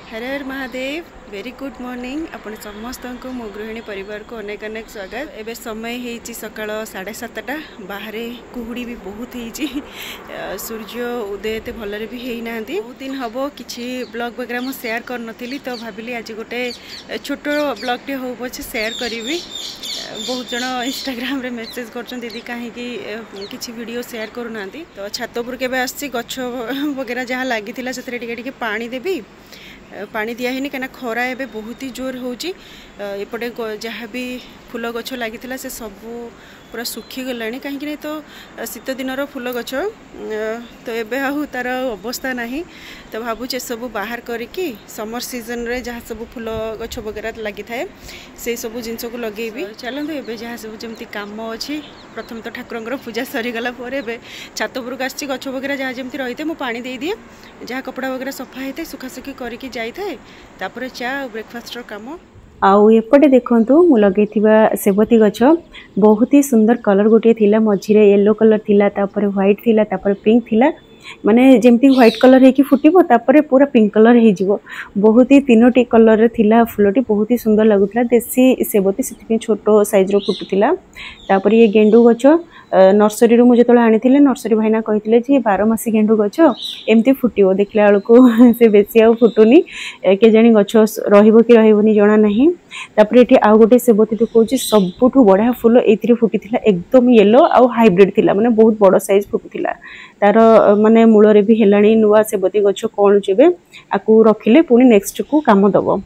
हर हर Mahadev very good morning आपण समस्त को मो गृहिणी परिवार को अनेक अनेक स्वागत। एबे समय है सकाळ 7:30 बाहर कुहुड़ी भी बहुत है सूर्य उदय तो भलरे भी है ना बहुत दिन हम किसी ब्लॉग वगैरह मुझे शेयर कर नी तो भाविली आज गोटे छोट ब्लॉगटे हो पछे शेयर करी। बहुत जन इंस्टाग्राम रे मेसेज करछन दीदी कहीं किसी वीडियो शेयर करूना तो छात उपर के आसी गछ वगैरह जहाँ लगी से पानी देवी पानी दियानी कहीं खरा एवं बहुत ही जोर होपटे जहाँ भी फूल गछ लगी से सबू पूरा सुखीगला कहीं तो शीत दिन फूल गछ तो एबे तार अवस्था नहीं तो भावुचे सब बाहर करके समर सीजन रे जहाँ सब फूल गछ वगैरह लगी थाए से सब जिनस को लगेबी। चलते एबे जहाँ सब जमी कम अच्छी प्रथम तो ठाकुर पूजा सरीगला छात उपरक आसी गछ वगैरह जहाँ जमी रही है पानी दे दिए जहाँ कपड़ा वगैरह सफा होता है सुखासुखी करके जाए चा ब्रेकफास्ट काम। आउ एपटे देखंतु मु लगेथिबा सेबती गछ बहुत ही सुंदर कलर गोटे थिला मझिरे येलो कलर थिला तापर व्हाइट थिला तापर पिंक थिला माने जेमती व्हाइट कलर है कि फुटिबो तापर पूरा पिंक कलर है जिवो बहुत ही तीनोटी कलर रे थिला फुलटी बहुत ही सुंदर लागुथला देसी सेबती सेति छोटो साइज रो फुटुथिला। तापर ये गेंडू गछ नर्सरी रू मुझे तले आनी नर्सरी भाईना कही जे 12 गेंडू गछ एमती फुटिबो देखला बेलू से बेसी आ फुटुनी के जानी गछ रहिबो कि रहिबोनी जना नहीं। तापर एठी आ गोटे सेबती देखौची सबुठु बढ़िया फूल एथिरे फुटिथिला एकदम येलो आ हाइब्रिड थिला माने बहुत बड़ साइज फुटिथिला तार माने मूल रे भी हेलाणी नुआ सेबती गछ कोन जेबे आकु रखिले पुनी नेक्स्ट को काम दबो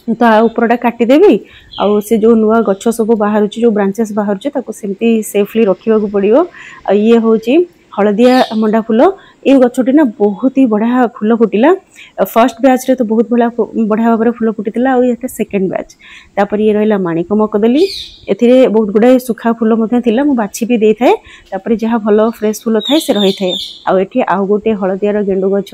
तो आ उपरटा काटिदेवी आउ से जो नुआ गछ सब बाहर जो ब्रांचेस बाहर सेमती सेफली रखा पड़ो। ये हूँ हलदिया मंडा फूल ये गछटी ना बहुत ही बढ़िया फूल फुटिला फर्स्ट बैच रे तो बहुत बढ़िया भाव फूल फुटीला और ये सेकेंड बैच तापर ये रहा माणिक मकदली ए बहुत गुड़ाए सुखा फूल मु बाछी भी दे थाए तापर जहाँ भल फ्रेश फूल थाए से रही थाए आउ आउ गोटे हलदियार गेंडू गछ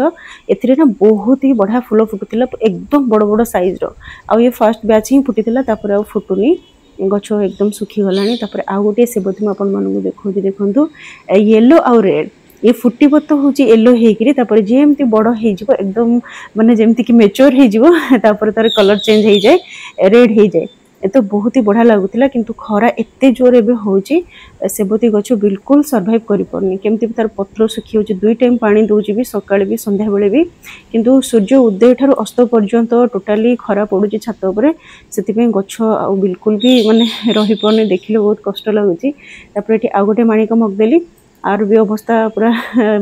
ए बहुत ही बढ़िया फूल फुटुला एकदम बड़ बड़ साइज रो आउ ये फर्स्ट बैच ही फुटीला तापर आ फुटुनी गछ एकदम सुखी गलानी। तापर आ गोटे सेबती आपण मानू देखो देखु येलो आउ रेड ये फुटिब तो हूँ येलो होकर तापर जेमती बड़ हो एकदम माने जेमती कि मेच्योर हो तार कलर चेंज हो जाए रेड हो जाए तो बहुत ही बढ़िया लगुला किंतु खरा एते जोर एबे होची सेबती गछ बिल्कुल सर्वाइव करि परनी केमती तार पत्र सुखी होची 2 टाइम पानी दउची भी सकाळे भी संध्या बेले भी किंतु सूर्य उदय ठार अस्त पर्यंत टोटाली खरा पड़ुची छात उपरे सेति पे गछ बिल्कुल भी माने रहि परनी देखिले बहुत कष्ट लागुची। तापर एठी आ गोटे माणिक मगदेली आर भी अवस्था पूरा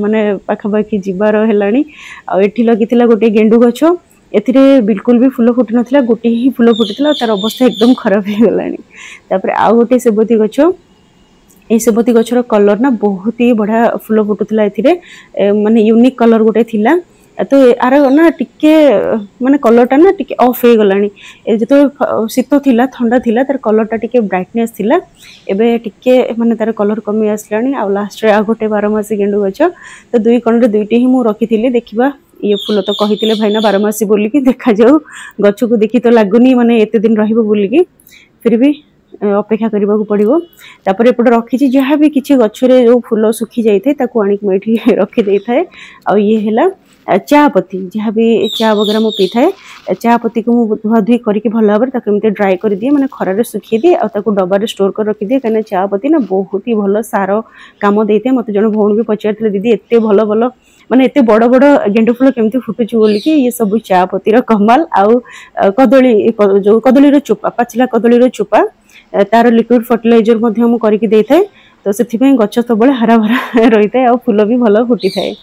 माने पाखापाखि जीवार हेलाणी आ एठी लगिथिला गोटे गेंडू गछ एथिरे बिल्कुल भी फूल फुटी नथिला गोटे ही फूल फुटीला तार अवस्था एकदम खराब हो गलानी। तापर आ गोटे सेबती गछ ए सेबती गछर कलर ना बहुत ही बढ़िया फूल फुटुला एथिरे माने यूनिक कलर गोटे थिला तो आर ना टिके माने कलरटा ना टिके ऑफ हो गलानी जो शीत थिला ठंडा थिला तार कलरटा टिके ब्राइटनेस थिला एबे टिके माने तार कलर कमी आसलानी आ लास्ट रे आ गोटे 12 गेंडू गछ तो दुई कण रे दुईटी ही मु रखिथिली देखिबा ये फूल तो कही भाईना 12 बोलिकी देखा जाऊ गछ को देखी तो लगुनि माने एते दिन रहिबो बोलिकी फिर भी अपेक्षा करने को पड़ो। तापर एपटे रखी जहाँ भी किसी गचरे जो फूल सुखी जाए ताकू आनिक मुझे रखी थाए आ ये है चा पत्ती जहाँ भी चा वगैरह मु पी थाए चा पत्ती को मुझे धुआ धुई करके भल भाव में ड्राए कर दिए मैंने खरारे सुखी दिए और डबारे स्टोर कर रखी दिए कहीं चा पत्ती ना बहुत ही भल सार कम दे था मत जन भौणी भी पचार दीदी एत भल भल माने एते बड़ बड़ गेंडू फूल केमती फुटुची बोलिकी ये सब चा पत्तीर कमाल आउ कदली जो कदली चोपा पाचिला कदली चोपा तार लिक्विड फर्टिलाइजर मु करके दे थाए तो से गछ सब हरा भरा रही है और फूल भी भल फुटी थाए।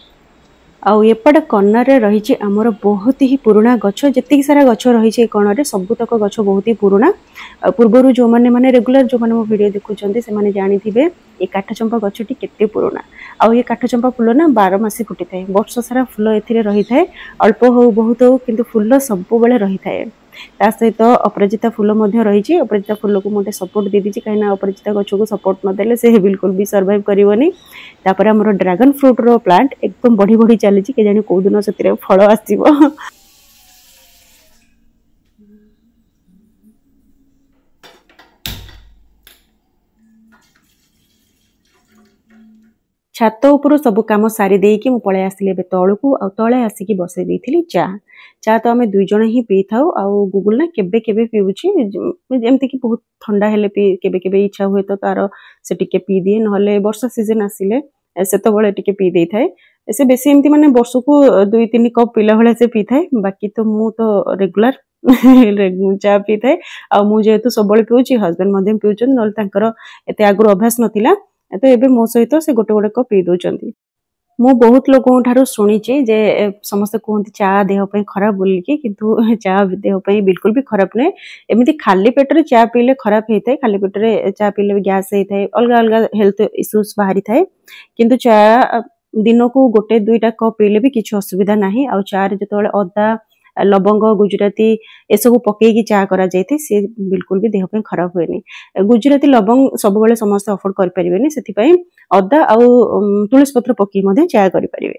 आउ एपटे कर्णर रही आमर बहुत ही पुराना गछ जी सारा गछ रही कणरे सबुतक गछ बहुत ही पुराना पूर्वर जो मैंने माने रेगुलर जो मैंने मो वीडियो देखुंटे से मैंने जानी थे ये काठचंपा गछटी केते पुराना आउ ये काठचंपा फूल ना 12 मासी फुटी थाए वर्ष सारा फूल एथिरे रही थाए अल्प हो बहुत हो किंतु फूल सब बेले रही थाए ता सहित अपराजिता फूल रही अपराजिता फूल को मोटे सपोर्ट दे दीजिए कहीं अपराजिता गछ को सपोर्ट नदेले से बिल्कुल भी सर्वाइव करनी। तापर आमर ड्रैगन फ्रूट रो प्लांट एकदम बढ़ी बढ़ी चली के जानी कौ दिन से फल आसो छात उपरू सब कम सारी देकी मु पळै आसली एबे तळकू आ तळे आसिकी बसै देइथिली चा तो आमे दुई जण ही पी थाउ आ गुगुल ना केबे केबे पिउची जेमति कि बहुत ठंडा हेले पी केबे केबे इच्छा हुए तो तार से टिके पी दिए नहले वर्षा सीजन आसिले सेतो बळे टिके पी देइ थाए से बेसी एमति माने वर्षको 2-3 कप पिला भळे से पी थाए बाकी तो मु तो रेगुलर चा पी थाए आ मु जेतु सब बळे पिउची हस्बैंड मध्ये पिउचन नहले तांकर एते आगु अभ्यास नथिला तो एबे मो सहित से गोटे गोटे कप पी दउचंती मु बहुत लोगों ठारो सुनिची जे समस्त कहते चा देह पे खराब बोलिकी किंतु चा देह पे बिल्कुल भी खराब नहीं एमती खाली पेटरे चा पीले खराब होता है खाली पेटरे चा पीले गैस होता है अलग अलग हेल्थ इश्यूज बाहरी थाए किंतु चा दिन को गोटे 2टा कप पीले भी किसी असुविधा नहीं आ चा रे जतले अदा लवंग गुजराती एसबू पकईकी चा करा जाए सी बिल्कुल भी देह पे खराब हुए गुजराती लवंग सब बेले समस्त अफोर्ड कर परिबेनी सेथिपई अदा आ तुलसी पत्र पकई मधे चा करि परिबे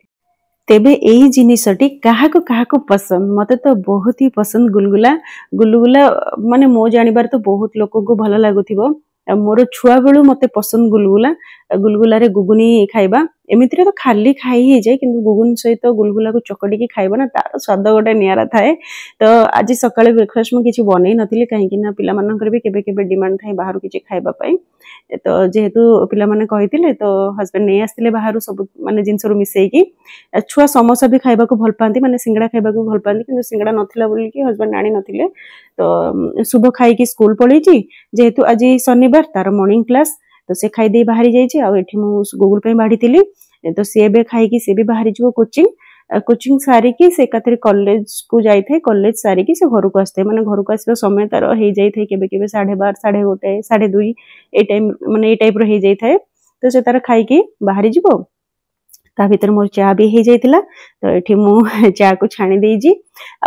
तेबे एई जिनिसटी काहाको काहाको पसंद मते तो बहुत ही पसंद गुलगुला गुलगुला माने मो जानिबार तो बहुत लोक को भलो लागुथिबो मोर छुआ बेलू मते पसंद गुलगुला गुलगुला रे गुगुनी खाइबा एमितिरे तो खाली खाई ही जाए किंतु गुगुन सहित गुलगुला को चकड़ी की खाइबा ना तार स्वाद गोटे नियारा थाए तो आज सकाळे ब्रेकफास्ट में किछि बनै नथिले काहेकि ना पिला मानकर भी केबे केबे डिमांड थाए बाहर किछि खाइबा पई तो जेहेतु पिला माने कहितिले तो हस्बैंड नै आस्तिले बाहर सब माने जिंस रु मिसै की छुआ समोसा भी खाइबा को भल पांती माने सिंगड़ा खाइबा को भल पांती किंतु सिंगड़ा नथिला बोली कि हस्बैंड आनी नथिले तो शुभ खाई की स्कूल पळैची जेहेतु आज शनिवार तार मॉर्निंग क्लास तो से खाई दे बाहरी जाइए आ एठी मु गूगल पे बाढ़ी तो सी बे खाई की से भी बाहरी जो कोचिंग सारी की से कथरे कॉलेज को जाई थे कॉलेज सारी की से घर को आस्ते माने घर को आसबा समय तार हे जाई थे केबे केबे 12:30 1:30 2:30 ए टाइम माने ए टाइप रो हे जाई थे तो से तार खाई की बाहरी जीवो ता भीतर मोर चा भी हे जाइतिला तो एठी मु चा को छाणी देइजी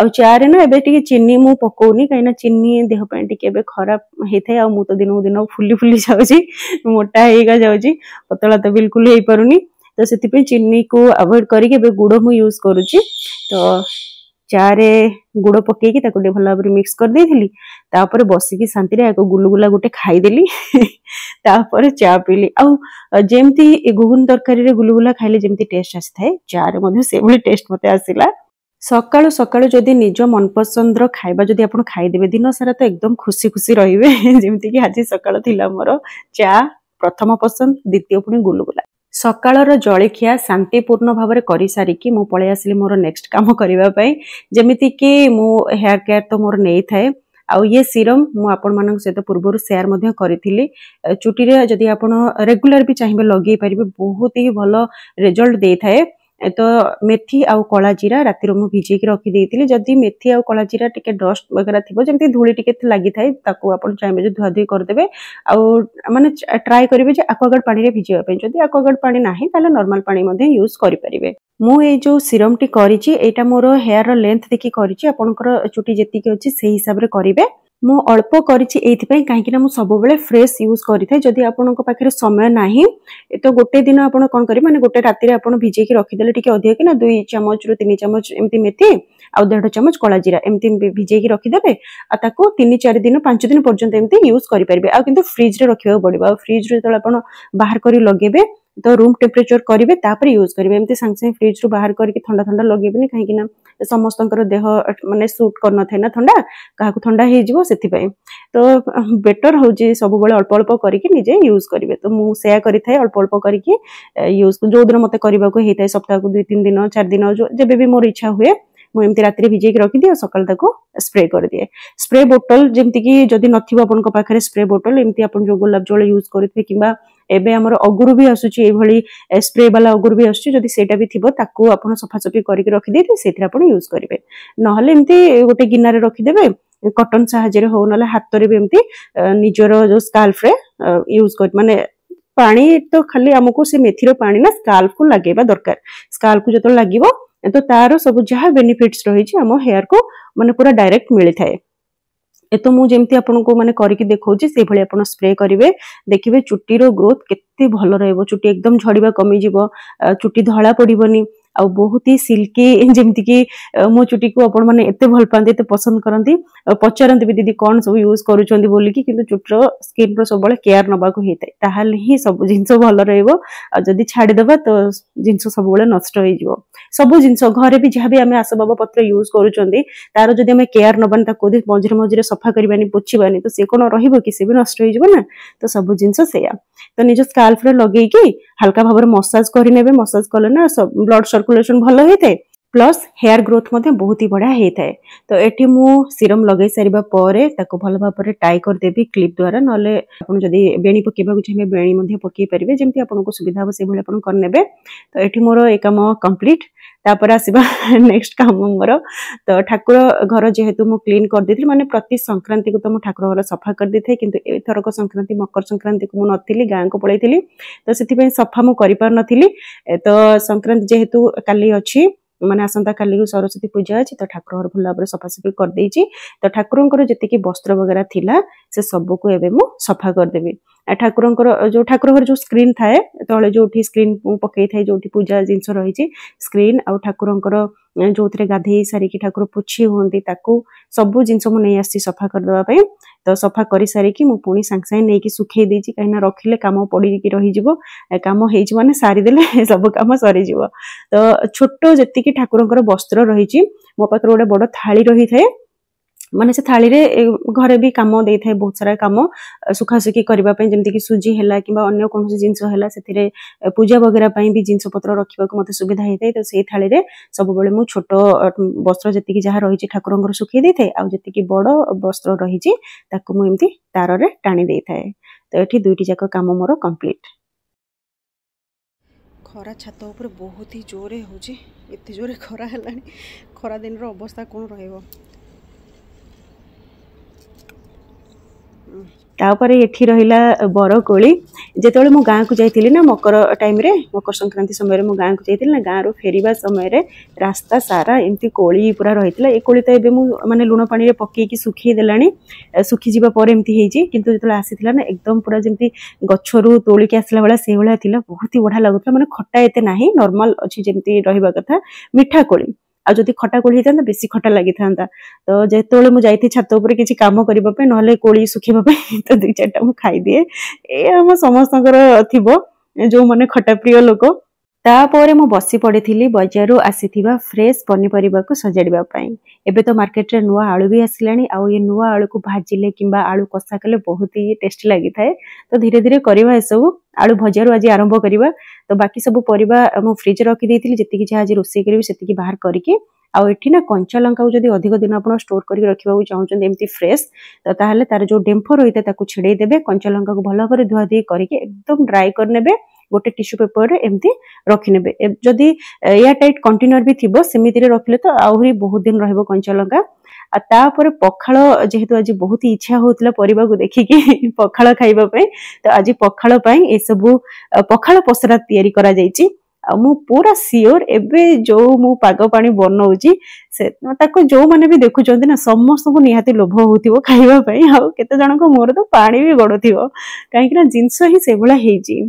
आ चा रे ना एबे टिके चीनी मु पकोनी काइना चीनी देह पे टिके एबे खराब हेथे आ मु तो दिन दिन फुली फुली जाउजी मोटा हेगा जाउजी पतला तो बिल्कुल हे परुनी तो सेति पे चीनी को अवॉइड करी के गुड़ मु यूज करूची तो चा रे गुड़ पकेकी ताको डे भला बरी मिक्स कर देथिली तापर बसिकी शांति रे एको गुलगुला गोटे खाई देली तापर चा पीली आ जेमती गुगुन तरकारी रे गुलगुला खाइले जेमती टेस्ट आसी थाए चा रे मध्ये सेभली टेस्ट मते आसीला सकाळु सकाळु जदी निज मनपसंद रो खाइबा जदी आपण खाई देबे दिन सारा तो एकदम खुशी खुशी रहिबे जेमती कि आज सकाळ थिला मोर चा प्रथम पसंद द्वितीय पुनी गुलगुला सकाळर जळखिया शांतिपूर्ण भाव में कर सारिकी मु पळे आसली मोर नेक्स्ट काम करबा पई जेमिति कि मु हेयर केयर तो मोर नै थाए आ ये सीरम मु आपण मानक सहित पूर्व शेयर मध्य करिथिली चुटी रे जदी आपण रेगुलर भी चाहिबे लगे परिबे बहुत ही भलो रिजल्ट दे थाए तो मेथी आ कला जीरा राति मु भिजे की रखी देइथिली जदी मेथी आ कला जीरा टिके डस्ट वगैरह थिबो जेमति धूली टिके लागि थाए ताको आपण चाहिबे जे धुआ धुई कर देबे आ माने ट्राई करिवे जे एक्वागार्ड पानी रे भिजेबा पई जदी एक्वागार्ड पानी नाही ताले नॉर्मल पानी मध्ये यूज करि परिबे मु ए जो सीरम टी करिछि एटा मोर हेयर रो लेंथ देखि करिछि आपनकर चुटी जेति के अछि सेही हिसाब रे करिवे मु अल्प करिछि एथि पई काहे कि ना मु सब बेले फ्रेश यूज करि थाए जदी आपनक पाखरे समय नाही तो गोटे दिन आपण कोन करि माने गोटे राति रे आपण भिजे की रखि देले टिके अधिक कि ना 2 चम्मच रु 3 चम्मच एम्ति मेथी आ 1.5 चम्मच कला जीरा एम्ति भिजे की रखि देबे आ ताको 3-4 दिन 5 दिन पर्यंत एम्ति यूज करि परिबे आ किंतु फ्रिज रे रखिबा पड़िबा आ फ्रिज रे तळे आपण बाहर करी लगेबे तो रूम टेम्परेचर करिवे तापर यूज करिवे एम्ति संग संग फ्रिज रु बाहर करके ठंडा ठंडा लगेबेनी काहे कि ना समस्तंकर देह माने सूट करन थाए ना ठंडा काहाकू ठंडा हे जिवो सेति पई तो बेटर होजी सब बेले अल्प अल्प करके निजे यूज करिवे तो मु सेया करि थाए अल्प अल्प करके यूज जो दिन मते करबा को हे थाए सप्ताह को 2-3 दिन 4 दिन जो जेबे भी मोर इच्छा हुए मु एमती रात्रि भिजे की रखि दिए सकाळ ताको स्प्रे कर दिए स्प्रे बोतल जेमती कि जदी नथिबो आपन को पाखरे स्प्रे बोतल एमती आपन जो गुलाब जल यूज करथे किबा एबे हमर अगुरु भी आसुची ए भली स्प्रे वाला अगुरु भी आसुची जदी सेटा भी थिबो ताको आपन सफा सफी करि के रखि देते सेथि आपन यूज करिवे नहले एमती गोटे गिनारे रखि देबे कॉटन सहायरे रे हो नले हाथ रे भी एमती निजरो जो स्काल्फ रे यूज कर माने पानी तो खाली हमको से मेथी रो पानी ना स्काल्फ को लागेबा दरकार स्काल्फ को जतो लागिवो तो तार सब जहा बेनिफिट्स रही हम हेयर को माने पूरा डायरेक्ट मिली थाए ए तो मु जेमती आपन को माने करिक देखौची से भली आपन स्प्रे करिवे देखिबे चुट्टी रो ग्रोथ केते भलो रहबो चुट्टी एकदम झड़ीबा कमी जिवो चुट्टी धळा पड़िबोनी आ बहुत ही सिल्की जमती कि मो चुटी को आपण मैंने एत भल पाते एत पसंद करती पचारती भी दीदी कौन सब यूज करूँ बोलिकी कि चुटर स्किन रो सब केयर नबाक होता है ताहले ही सब जिनस भल रही छाड़ीदे तो जिनस सब नष्ट हो सब जिनस घरे भी जहाँ भी आम आसबाब पत्र यूज करूँ तार जदि आम केयर नबानी मझे मझे सफा करवानी पोछानी तो सी कौन रही सी भी नष्ट हो तो सब जिनस से तो निज स्काल्फ रे लगेगी हल्का भाव मसाज करें मसाज कले ना ब्लड सर्कुलेशन भल होता है प्लस हेयर ग्रोथ बहुत ही बढ़िया होता है। तो ये मु सीरम लगे सारा पर भल भाव टाई करदेवी क्लिप द्वारा ना जदि बेणी पकेबा चाहिए बेणी पकई पारे जमी आपको सुविधा हम से करने। तो ये मोर एक कम कंप्लीट तापर आसवा नेक्स्ट काम मोर तो ठाकुर घर जेहेतु मु क्लीन कर देती माने प्रति संक्रांति को तो मु ठाकुर घर सफा कर देते किंतु एथरक संक्रांति मकर संक्रांति को मु नथिली गाँ को पळैथिली तो सेति सफा मु करि पार नथिली। तो संक्रांति जेहेतु काली अछि माने आसंता काली को सरस्वती पूजा अच्छी तो ठाकुर घर भल भाव सफासफी कर देछि। तो ठाकुर जी वस्त्र वगैरह थिला से सब को एबे मु सफा करदेवी। ठाकुर जो ठाकुर घर जो स्क्रीन थाए तले जो स्क्रीन पकई थाए जो पूजा जिनस रही स्क्रीन आ ठाकुर जो गाधे सारिकी ठाकुर पोछी होती सब जिनस मुझे सफा करदेवाई। तो सफा कर सारिकी मु पुणी सांगे सांगे नहीं सुखई देछि कहीं रखिले काम पड़ी रही काम हो सारीदेले सब कम सरीज। तो छोट जी ठाकुर वस्त्र रही मो पाखे गोटे बड़ थाली रही थाए माने से थाली रे घरे भी काम दे थाए बहुत सारा काम सुखासुखी करने जमती कि सुजी है कि अन्य कौन जिनस है पूजा वगैरह भी जिनस पत्र रखा मत सुविधा होता है। तो से थाली रे सब बेले मु छोट वस्त्र जी जहाँ रही ठाकुर सुखई दे थाए आ जी बड़ वस्त्र रही मुझे तार रे टाणी दे थाए। तो ये दुईटी जाक काम मोर कंप्लीट। खरा छात उपर बहुत ही जोरे होची एते जोरे खरा है खरा दिन रो अवस्था कौन रहिबो। तापर एठी रहिला बरकोली जेतेबेले मु गाँ को जाइतिली ना मकर टाइम रे मकर संक्रांति समय रे मु गाँ को जाइतिली ना गाँ रो फेरिबा समय रे रास्ता सारा एमती कोली पूरा रहितला। ए कोली तो एबे मु माने लुण पानी रे पक्की की सुखी देलानी सुखी जीवा पर एमती हेजी किंतु जेतेबेले आसीतिला ना एकदम पूरा जेमती गछरु तोली के आसला वाला से वाला थिला बहुत ही बढ़िया लागुतला माने खट्टा एते नाही नॉर्मल अछि जेमती रहिबा कथा मिठा कोली आ जदि खटा कोली होता बेसी खटा लगी था। तो जेतेबेले मु जाइथि छात ऊपर किछि काम करबा पे नहले कोली सुखिबा पे तो दुई चारटा मु खाई दिए ए हम समस्तकर थिबो जो माने खटा प्रिय लोक। तापर मु बसी पड़ी बजारू आसीथिबा फ्रेश पनीपरिबा को सजाड़िबा पई। एबे तो मार्केट रे नुआ आलू भी आसिलानी आ ये नुआ आलू को भाजिले किंबा आलू कसा कले बहुत ही टेस्टी लगी थाए। तो धीरे धीरे करवा सब आलू भजारू आज आरंभ करवा। तो बाकी सब परिबा मु फ्रिज रखी देइथिली जति कि आज रोसे करी सेति बाहर करके आउ एठी ना कंचा लंका को जदी अधिक दिन आपण स्टोर करके रखिबा चाहउछन एमती फ्रेश तो ताहले तार जो डेम्फो रहिता ताकू छिड़े देबे कंचा लंका को भलो करे धुआ दी करके एकदम ड्राई करनेबे गोटे टिश्यू पेपर रे एमती रखिनेबे। जदि एयर टाइट कंटेनर भी थिबो सेमिति रे रखले तो आहुरी बहुत दिन रहबो कंचा लंका। आ तापर पखाळ जेहेतु आज बहुत ही इच्छा होतला परिबा को देखिकी पखाळ खाइबा पे तो आज पखाळ पई ए सब पखाळ पसरा तयारी करा जाईची। मु पूरा सियोर एबे जो मु पाग पानी बनाऊची से ताको जो माने भी देखुचंती ना समस्त को निहाती लोभ होतिबो खाइबा पई आ केते जण को मोर तो पानी भी गडुथिबो काहे कि ना जिंस ही सेबला हेजी।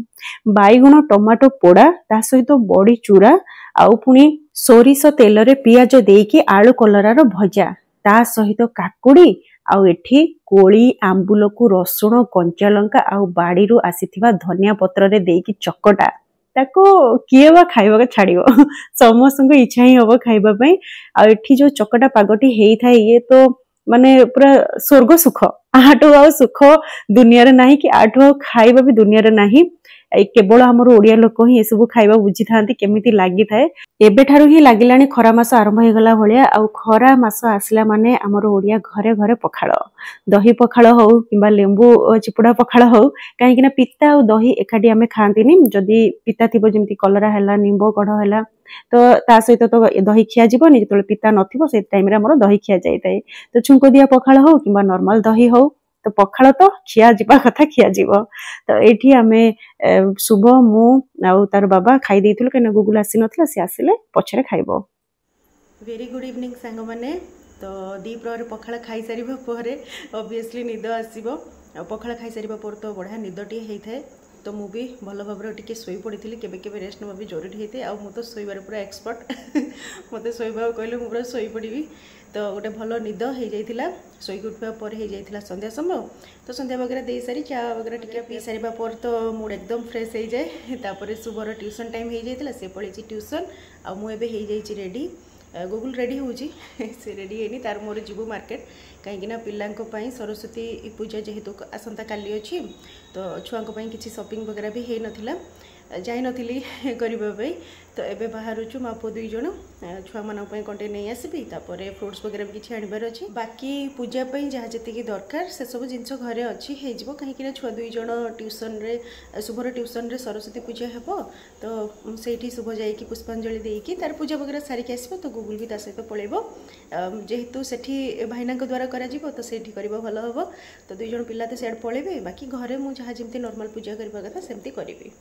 बाईगुण टमाटो पोड़ा ता सहित बड़ी चूरा आउ पुनी सोरिष तेल रे पियाज देकी आलू कलरार भजा ता सहित काकुड़ी आउ एठी कोली आंबुल को रसुण कंचा लंका आउ बाड़ी रु आसीथिबा धनिया पत्र रे देकी चकटा ताको किए बा खाइबा छाड़िबो समस्त को इच्छा ही हबो खाइबा पई। आ एठी जो चकटा पागटी हेई थाए ये तो माने पूरा स्वर्ग सुख आठो आ सुख दुनिया रे नाही कि आठो खाइबा भी दुनिया रे नाही। केवल हमर ओडिया लोक ही ए सब खाइबा बुझी थांती केमिति लागि थाए। एबे ठारू ही लागिलानी खरा मास आरंभ हे गला भलिया आ खरा मास आसला माने हमर ओडिया घरे घरे पखाळ दही पखाळ हो किबा लेंबू चिपुड़ा पखाळ हो काहे कि ना पिता और दही एकाडी हमें खांतीनी जदी पिता थिबो जेमति कलरा हैला निंबो कढ हैला तो ता सहित तो दही खिया जीवनी जेतले पिता नथिबो से टाइम रे हमर दही खिया जाई थाए। तो छुंको दिया पखाळ हो किबा नॉर्मल दही हो तो पखाळ तो खिया जीवा कथा खिया जीवो। तो एठी हमें शुभ मु आउ तार बाबा खाई देइथिलु केना गुगुल आसी नथला से आसिले पछरे खाइबो। वेरी गुड इवनिंग सांग माने। तो दी प्रहर पखाळ खाई सारिबा परे ऑब्वियसली निद आसीबो। पखाळ खाई सारिबा पर तो बढ़िया निदटी हेई थाए तो मु भी भल भाव टिके शोई पड़ी केबे केबे रेस्ट नेबा भी जरूरी होते आ मु तो शोइबार पूरा एक्सपर्ट मते शोइबा कहले मु पूरा शोई पड़ी तो गोटे भल निद हो जाइथिला शोई उठवा पर हो जाइथिला संध्या समय तो संध्या वगैरह दे सारी चा वगैरह टिके पी सारिबा पर तो मूड एकदम फ्रेश हो जाए तापर शुभर ट्यूशन टाइम हो जाइथिला से पड़ी ट्यूशन आ मु एबे हो जाइछि रेडी गूगल रेडी होउची से रेडी हेनी तार मोर जीवु मार्केट कहीं पिलांको पई सरस्वती पूजा जेहेतु आसंता काली अच्छी तो छुआंको पई किछि शॉपिंग वगैरह भी हे नथिला जाई नथिली करबा पई तो एबे बाहर छु मापो दुई जण छुआ मानक पई कंटे नै आसीबी तापरे फ्रूट्स वगैरह भी किछि आनिबार अछि बाकी पूजा पई जहा जति की दरकार से सब जिंस घरे अछि हे जिवो कहीं कि छुआ दुई जण ट्यूशन रे शुभर ट्यूशन रे सरस्वती पूजा हेबो तो सेठी शुभ जाई कि पुष्पांजलि देई कि तार पूजा वगैरह सारी के आसीबो तो गूगल भी ता सहित पळेबो जेहेतु सेठी भाईना को द्वारा करा जिवो तो सेठी करबो भलो हबो तो दुई जण पिला तो सेड पळेबे बाकी घरे मु जहा जेमती नॉर्मल पूजा करबा कथा सेमती करबी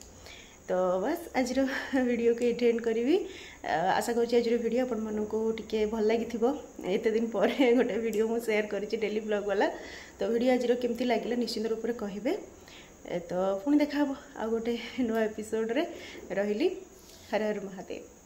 तो बस आज वीडियो को एंड करी आशा करूँ आज वीडियो आपण मानक टिके भल लगी एत दिन पर गोटे वीडियो मु शेयर करी डेली ब्लॉग वाला तो वीडियो आज केमती लगे निश्चित रूप से कहे तो पुणी देखा आ गोटे नुआ एपिसोड रे रही हर हर महादेव।